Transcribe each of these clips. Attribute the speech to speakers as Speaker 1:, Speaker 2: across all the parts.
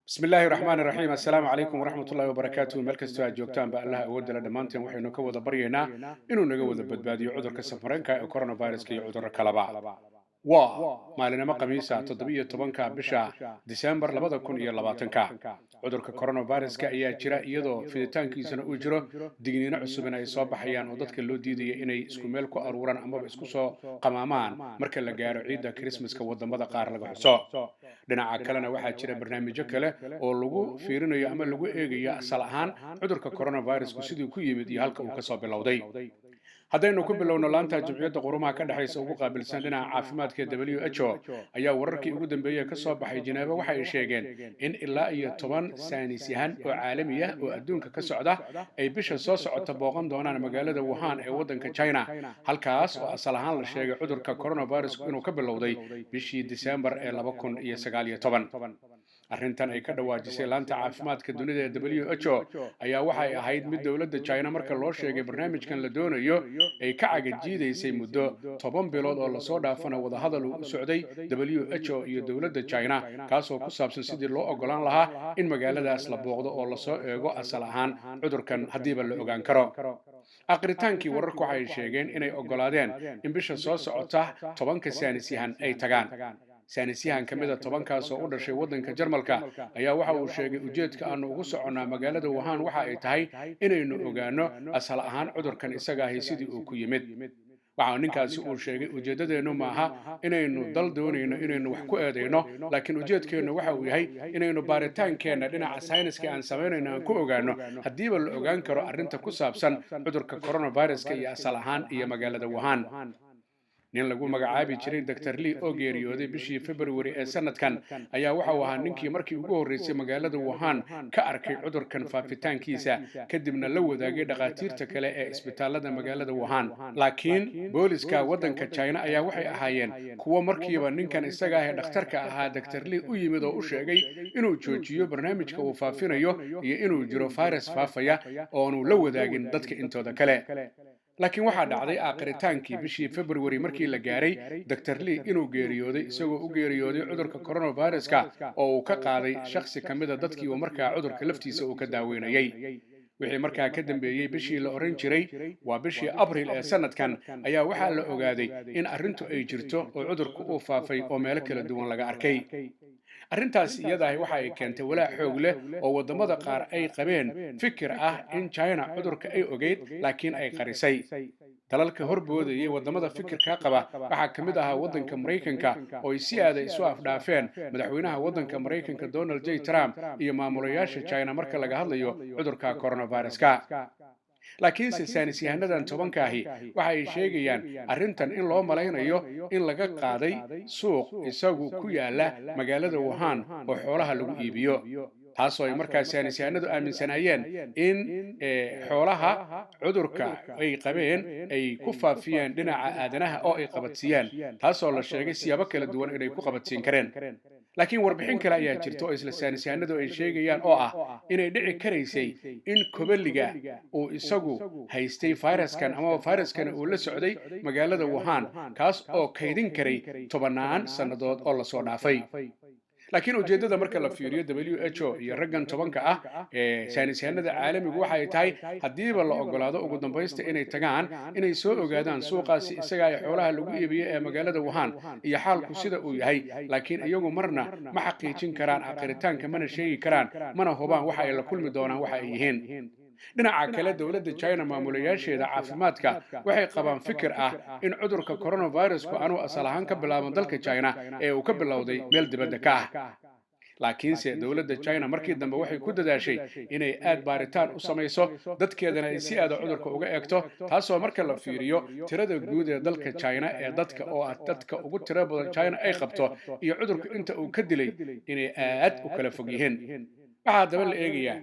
Speaker 1: بسم الله الرحمن الرحيم السلام عليكم ورحمة الله وبركاته ملك استوى جوجتان بالله أود لنا دمانتين وحين كودا برينا إنه نجود بدبادي عذر كسفرين كورونا فيروس كي عذر كلابا ما لنا مقاميسا تطبيق طبنكا بشا ديسمبر لبدا كون إيا لباتنكا cudurka coronavirus-ka ayaa jira iyadoo fiditaankiisana uu jiro digniino cusub in ay soo baxayaan oo dadka loo diidaya inay isku meel ku aruuraan amaba isku soo qamaamaan marka la gaaro ciidda Christmaska wadamada qaar laga xuso dhinaca kalena waxaa jira barnaamijyo kale oo lagu fiirinayo ama lagu eegayo asal ahaan cudurka coronavirus-ku sidii ku yimid iyo halka uu ka soo bilowday haddaynu ku bilowno laanta jumciyadda qurumaha ka dhexaysa ugu qaabilsan dhinaca caafimaadka WHO ayaa wararkii ugu dambeeyay ka soo baxay Geneva waxa ay sheegeen in ilaa iyo 10 saynis yahan oo caalami ah oo adduunka ka socda ay bisha soo socota booqan doonaan magaalada Wuhan ee waddanka China halkaas oo asal ahaan la sheegay cudurka coronavirus inuu ka bilowday bishii December ee 2019 arrintan ay ka dhawaajisay laanta caafimaadka dunida ee WHO ayaa waxay ahayd mid dawladda China marka loo sheegay barnaamijkan la doonayo ay ka cagajiidaysay muddo 10 bilood oo la soo dhaafana wada hadal u socday WHO iyo dawladda China kaas oo ku saabsan sidii loo ogolaan lahaa in magaaladaas la booqdo oo la soo eego asal ahaan cudurkan hadiiba la ogaan karo aqritaankii wararku waxay sheegeen inay ogolaadeen in bisha soo socota 10 saynis yahan ay tagaan saynisyahan ka mid ah 10kaas oo u dhashay waddanka Jarmalka ayaa waxa uu sheegay ujeedka aanu ugu soconaa magaalada Wuhan waxa ay tahay inaynu ogaano asal ahaan cudurkan isaga ah sidii uu ku yimid waxa ninkaasi uu sheegay ujeedadeenu maaha inaynu dal doonayno inaynu wax ku eedeyno laakiin ujeedkeenu waxa uu yahay inaynu baaritaankeena dhinaca sayniska aan sameynayno aan ku ogaano hadiiba la ogaan karo arrinta ku saabsan cudurka coronavirus-ka iyo asal ahaan iyo magaalada Wuhan nin lagu magacaabi jiray Dr. Lee oo geeriyooday bishii February ee sanadkan ayaa waxa uu ahaa ninkii markii ugu horeysay magaalada Wuhan ka arkay cudurkan faafitaankiisa kadibna la wadaagay dhaqaatiirta kale ee isbitaalada magaalada Wuhan laakiin booliska waddanka China ayaa waxay ahaayeen kuwa markiiba ninkan isaga ah dhakhtarka ahaa Dr. Lee u yimid oo u sheegay inuu joojiyo barnaamijka uu faafinayo iyo inuu jiro virus faafaya oo aanu la wadaagin dadka intooda kale laakiin waxaa dhacday aakhritaankii bishii February markii la gaaray Dr. Lee inuu geeriyooday isagoo u geeriyooday cudurka coronavirus-ka oo uu ka qaaday shakhsi kamid ah dadkii uu markaa cudurka laftiisa uu ka daaweynayay wixii markaa ka dambeeyay bishii la oran jiray waa bishii April ee sanadkan ayaa waxaa la ogaaday in arrintu ay jirto oo cudurku uu faafay oo meelo kala duwan laga arkay arrintaas iyadahay waxa ay keentay walaac xoog leh oo wadamada qaar ay qabeen fikir ah in China cudurka ay ogeyd laakiin ay qarisay dalalka horboodayay wadamada fikirka qaba waxa kamid ah waddanka Mareykanka oo ay si aad isu afdhaafeen madaxweynaha waddanka Mareykanka Donald J. Trump iyo maamulayaasha China marka laga hadlayo cudurka coronavirus-ka laakiin saynis yahanadan 10kaahi waxa ay sheegayaan arrintan in loo malaynayo in laga qaaday suuq isagu ku yaala magaalada Wuhan oo xoolaha lagu iibiyo taasoo ay markaas saynis yahanadu aaminsanayeen in xoolaha cudurka ay qabeen ay ku faafiyeen dhinaca aadanaha oo ay qabadsiyeen taasoo la sheegay siyaabo kala duwan inay ku qabadsiin kareen laakiin warbixin kale ayaa jirta oo isla saynis yahanadu ay sheegayaan oo ah inay dhici karaysay in kobaliga uu isagu haystay viruskan ama viruskan uu la socday magaalada Wuhan kaas oo kaydin karay 10 sanadood oo la soo dhaafay laakiin ujeedada marka la fiiriyo WHO iyo raggan 10ka ah ee saynis yahanada caalamigu waxa ay tahay hadiiba la ogolaado ugu dambaysta inay tagaan inay soo ogaadaan suuqaasi isaga ay xoolaha lagu iibiyo ee magaalada Wuhan iyo xaalku sida uu yahay laakiin iyagu marna ma xaqiijin karaan aqritaanka mana sheegi karaan mana hubaan waxa ay la kulmi doonaan waxa ay yihiin dhinaca kale dawladda China maamulayaasheeda caafimaadka waxay qabaan fikir ah in cudurka coronavirus-ku aanu asal ahaan ka bilaaban dalka China ee uu ka bilowday meel dibadda ka ah laakiinse dawladda China markii dambe waxay ku dadaashay inay aad baaritaan u samayso dadkeedana ay si aad cudurka uga eegto taasoo marka la fiiriyo tirada guud ee dalka China ee dadka oo dadka ugu tirada badan China ay qabto iyo cudurka inta uu ka dilay inay aad u kala fog yihiin waxa daba la eegayaa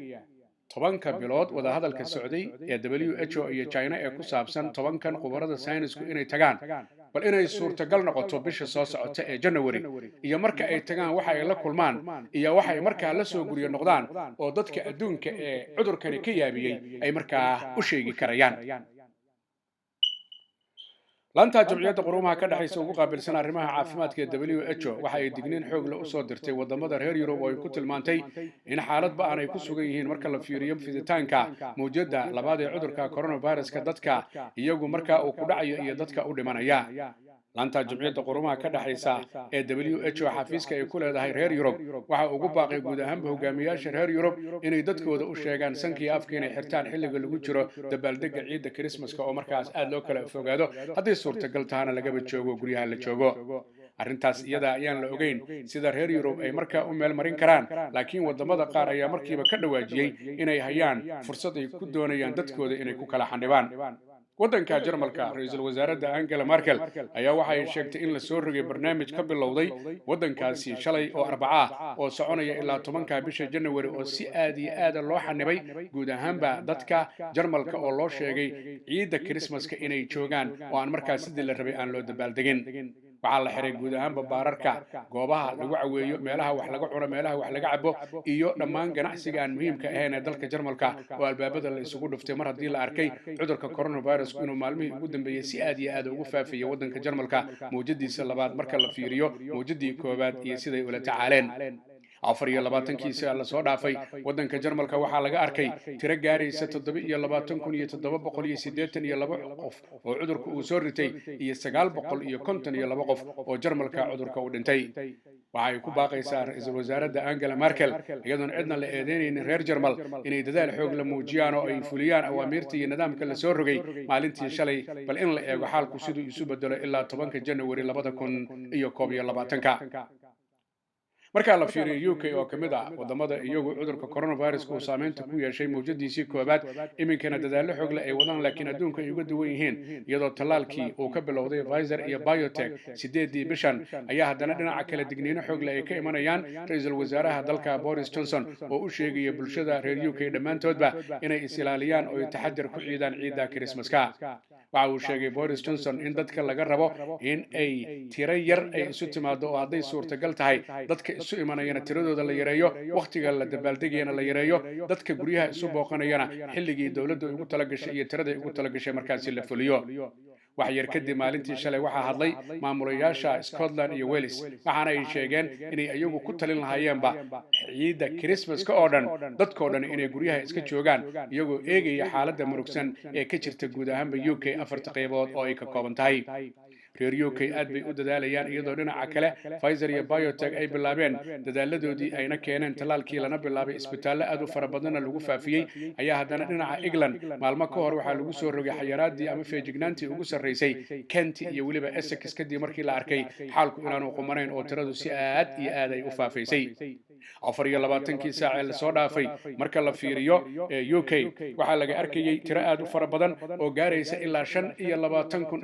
Speaker 1: 10 bilood wada hadalka socday ee WHO iyo China ee ku saabsan 10kan khubarada saynisku inay tagaan bal inay suurtagal noqoto bisha soo socota ee January iyo marka ay tagaan waxa ay la kulmaan iyo waxa ay markaa la soo guriyo noqdaan oo dadka adduunka ee cudurkani ka yaabiyay ay markaa u sheegi karayaan laanta jamciyadda quruumaha ka dhaxaysa ugu qaabilsan arrimaha caafimaadka ee WHO waxa ay digniin xoog leh u soo dirtay wadamada reer Yurub oo ay ku tilmaantay in xaalad ba'an ay ku sugan yihiin marka la fiiriyo fiditaanka mowjadda labaad ee cudurka coronavirus-ka dadka iyagu marka uu ku dhacayo iyo dadka u dhimanaya. laanta jamciyadda quruumaha ka dhaxaysa ee WHO xafiiska ay ku leedahay reer Yurub waxa ugu baaqay guud ahaanba hogaamiyaasha reer Yurub inay dadkooda u sheegaan sankii afka inay xirtaan xilliga lagu jiro dabaaldega ciidda Christmaska oo markaas aad loo kala fogaado haddii suurtagal tahana lagaba joogo guryaha la joogo. arrintaas iyada ayaan la ogeyn sida reer Yurub ay markaa u meel marin karaan, laakiin wadamada qaar ayaa markiiba ka dhawaajiyay inay hayaan fursad ay ku doonayaan dadkooda inay ku kala xanibaan. waddanka Jarmalka ra'iisul wasaaradda Angela Merkel ayaa waxa ay sheegtay in la soo rogay barnaamij ka bilowday waddankaasi shalay oo Arbaca oo soconaya ilaa 10ka bisha January oo si aad iyo aad loo xanibay guud ahaanba dadka Jarmalka oo loo sheegay ciidda Christmaska inay joogaan oo aan markaas sidii la rabay aan loo dabaaldegin. waxaa la xiray guud ahaanba baararka, goobaha lagu caweeyo, meelaha wax laga cuno, meelaha wax laga cabo iyo dhammaan ganacsiga aan muhiimka ahayn ee dalka Jarmalka oo albaabada la isugu dhuftay mar haddii la arkay cudurka coronavirus inuu maalmihii ugu dambeeyay si aad iyo aad ugu faafiyay waddanka Jarmalka mowjadiisa labaad marka la fiiriyo mowjadii koowaad iyo siday ula tacaaleen. 24 la soo dhaafay waddanka Jarmalka waxaa laga arkay tiro gaaraysa 27,782 qof oo cudurka uu soo ritay iyo 952 qof oo Jarmalka cudurka u dhintay. waxay ku baaqaysaa ra'iisul wasaaradda Angela Merkel iyadoon cidna la eedeynaynin reer Jarmal inay dadaal xoog la muujiyaan oo ay fuliyaan awaamiirta iyo nidaamka la soo rogay maalintii shalay, bal in la eego xaalku siduu isu bedelo ilaa 10 January 2021. marka la fiiriyo UK oo kamid ah wadamada iyagu cudurka coronavirus uu saameynta ku yeeshay mowjadiisii koobaad iminkana dadaallo xoog leh ay wadaan, laakiin adduunka ay uga duwan yihiin iyadoo talaalkii uu ka bilowday Pfizer iyo BioNTech 8 bishan ayaa haddana dhinaca kale digniino xoog leh ay ka imanayaan ra'iisul wasaaraha dalka Boris Johnson oo u sheegaya bulshada reer UK dhammaantoodba inay is ilaaliyaan oo ay taxaddar ku ciidaan ciidda Christmaska. waxa uu sheegay Boris Johnson in dadka laga rabo in ay tiro yar ay isu timaado oo hadday suurtagal tahay dadka isu imanayana tiradooda la yareeyo, waqtiga la dabaaldegayana la yareeyo, dadka guryaha isu booqanayana xilligii dowladdu ugu talagashay iyo tiraday ugu talagashay markaasi la fuliyo. wax yar kadib maalintii shalay waxaa hadlay maamulayaasha Scotland iyo Wales waxaana ay sheegeen inay iyagu ku talin lahaayeenba ciidda Christmaska oo dhan dadkoo dhan inay guryaha iska joogaan iyagoo eegaya xaaladda murugsan ee ka jirta guud ahaanba UK 4 qaybood oo ay ka kooban tahay. reer UK aad bay u dadaalayaan iyadoo dhinaca kale Pfizer iyo BioNTech ay bilaabeen dadaaladoodii ayna keeneen talaalkii lana bilaabay isbitaallo aad u fara badan lagu faafiyay ayaa haddana dhinaca England maalmo ka hor waxaa lagu soo rogay xayiraadii ama feejignaantii ugu sarreysay Kent iyo weliba Essex kadib markii la arkay xaalku inaanu qumanayn oo tiradu si aad iyo aad ay u faafaysay. 24 saac ee la soo dhaafay marka la fiiriyo UK waxaa laga arkayay tiro aad u fara badan oo gaaraysa ilaa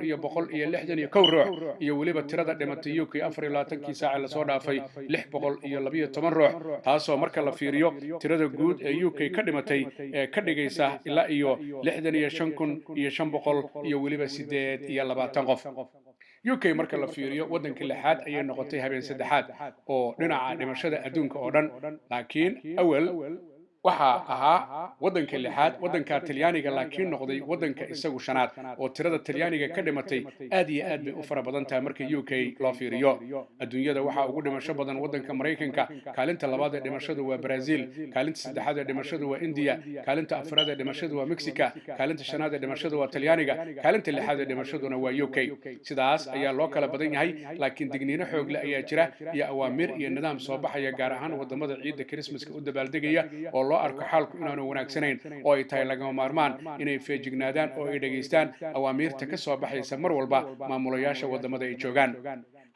Speaker 1: 25,161 ruux iyo weliba tirada dhimatay UK 24 saac ee la soo dhaafay 612 ruux, taasoo marka la fiiriyo tirada guud ee UK ka dhimatay ee ka dhigaysa ilaa iyo 65,500 iyo weliba 28 qof. UK marka la fiiriyo waddanka lixaad ayay noqotay habeen saddexaad oo dhinaca dhimashada adduunka oo dhan, laakiin awal waxaa ahaa waddanka lixaad waddanka Talyaaniga laakiin noqday waddanka isagu shanaad oo tirada Talyaaniga ka dhimatay aad iyo aad bay u fara badan tahay marka UK loo fiiriyo. adduunyada waxaa ugu dhimasho badan waddanka Mareykanka, kaalinta labaad ee dhimashadu waa Brazil, kaalinta saddexaad ee dhimashadu waa India, kaalinta afraad ee dhimashadu waa Mexico, kaalinta shanaad ee dhimashadu waa Talyaaniga, kaalinta lixaad ee dhimashaduna waa UK. sidaas ayaa loo kala badan yahay, laakiin digniino xoog leh ayaa jira iyo awaamiir iyo nidaam soo baxaya gaar ahaan wadamada ciidda Christmaska u dabaaldegaya oo loo arko xaalku inaanu wanaagsanayn oo ay tahay lagama maarmaan inay feejignaadaan oo ay dhageystaan awaamiirta ka soo baxaysa mar walba maamulayaasha wadamada ay joogaan.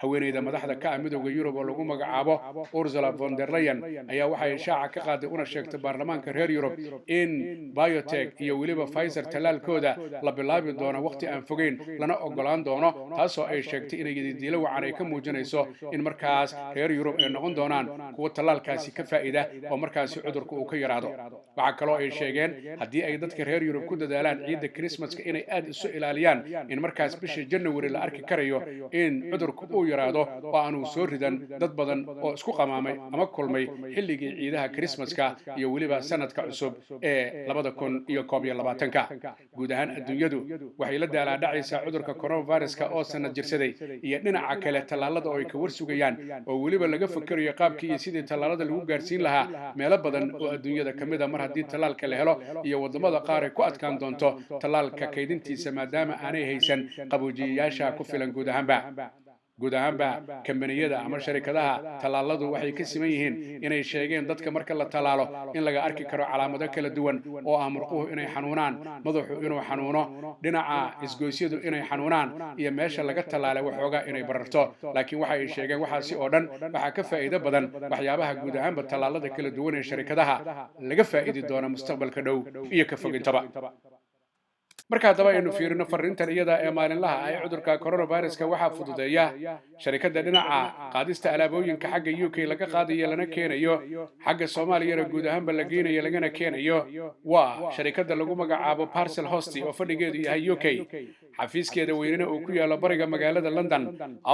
Speaker 1: haweeneyda madaxda ka ah midowga Yurub oo lagu magacaabo Ursula von der Leyen ayaa waxay shaaca ka qaaday una sheegtay baarlamaanka reer Yurub in BioNTech iyo weliba Pfizer talaalkooda la bilaabi doono waqti aan fogeyn lana ogolaan doono, taasoo ay sheegtay inay diilo wacan ay ka muujinayso in markaas reer Yurub ay noqon doonaan kuwa talaalkaasi ka faa'iida oo markaasi cudurku uu ka yaraado. waxa kaloo ay sheegeen haddii ay dadka reer Yurub ku dadaalaan ciidda Christmaska inay aad isu ilaaliyaan in markaas bisha January la arki karayo in cudurku uu yaraado oo aanu soo ridan dad badan oo isku qamaamay ama kulmay xilligii ciidaha Christmaska iyo weliba sanadka cusub ee 2021ka guud ahaan adduunyadu waxay la daalaa dhacaysaa cudurka coronavirus-ka oo sanad jirsaday iyo dhinaca kale tallaalada oo ay ka warsugayaan oo weliba laga fakarayo qaabkii iyo sidii tallaalada lagu gaarsiin lahaa meelo badan oo adduunyada ka mid ah mar haddii tallaalka la helo iyo wadamada qaar ay ku adkaan doonto tallaalka kaydintiisa maadaama aanay haysan qaboojiyayaasha ku filan guud ahaanba kambaniyada ama sharikadaha tallaaladu waxay ka siman yihiin inay sheegeen dadka marka la tallaalo in laga arki karo calaamado kala duwan oo ah murquhu inay xanuunaan madaxu inuu xanuuno dhinaca isgoysyadu inay xanuunaan iyo meesha laga tallaalay waxoogaa inay bararto laakiin waxa ay sheegeen waxaasi oo dhan waxaa ka faa'iido badan waxyaabaha guud ahaanba tallaalada kala duwan ee sharikadaha laga faa'iidi doona mustaqbalka dhow iyo ka fogintaba marka haddaba aynu fiirino fariintan iyada ee maalinlaha ah ee cudurka coronavirus-ka waxaa fududeeya sharikadda dhinaca qaadista alaabooyinka xagga UK laga qaadayo lana keenayo xagga Soomaaliyana guud ahaanba la geynayo lagana keenayo waa sharikadda lagu magacaabo Parcel Host oo fadhigeedu yahay UK xafiiskeeda weynina uu ku yaalo bariga magaalada London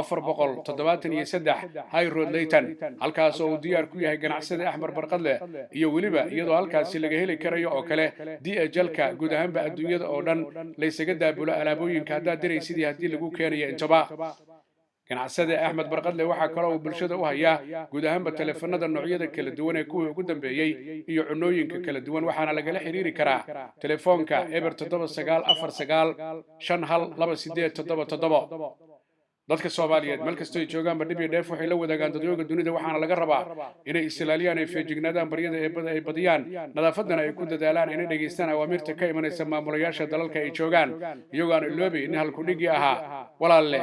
Speaker 1: 473 High Road Leyton halkaas oo uu diyaar ku yahay ganacsade Axmar Barqadle iyo weliba iyadoo halkaasi laga heli karayo oo kale DHL-ka guud ahaanba adduunyada oo dhan laysaga daabulo alaabooyinka haddaad diraysidii haddii lagu keenayo intaba ganacsade Axmed Barqadle waxaa kaloo uu bulshada u hayaa guud ahaanba telefoonada noocyada kala duwan ee kuwii ugu dambeeyay iyo cunooyinka kala duwan waxaana lagala xiriiri karaa telefoonka eber 7949528777 dadka Soomaaliyeed meel kastoo ay joogaanba dhib iyo dheef waxay la wadaagaan dadweynaha dunida waxaana laga rabaa inay islaaliyaan ay feejignaadaan baryada ay badiyaan nadaafadana ay ku dadaalaan inay dhageystaan awaamirta ka imanaysa maamulayaasha dalalka ay joogaan iyagoo aan iloobi in halku dhigi ahaa walaalle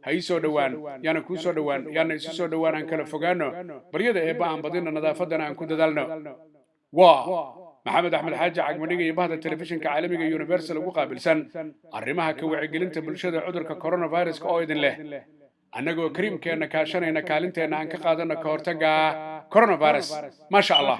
Speaker 1: ha ii soo dhowaan yaana kuu soo dhowaan yaana isu soo dhowaan aan kala fogaano baryada eebba aan badino nadaafadana aan ku dadaalno maxamed axmed xaaji cagmadhiga iyo bahda telefishinka caalamiga Universal ugu qaabilsan arrimaha ka wacyigelinta bulshada cudurka coronavirus-ka oo idin leh annagoo kariimkeena kaashanayna kaalinteena aan ka qaadano ka hortagga coronavirus ma sha Allah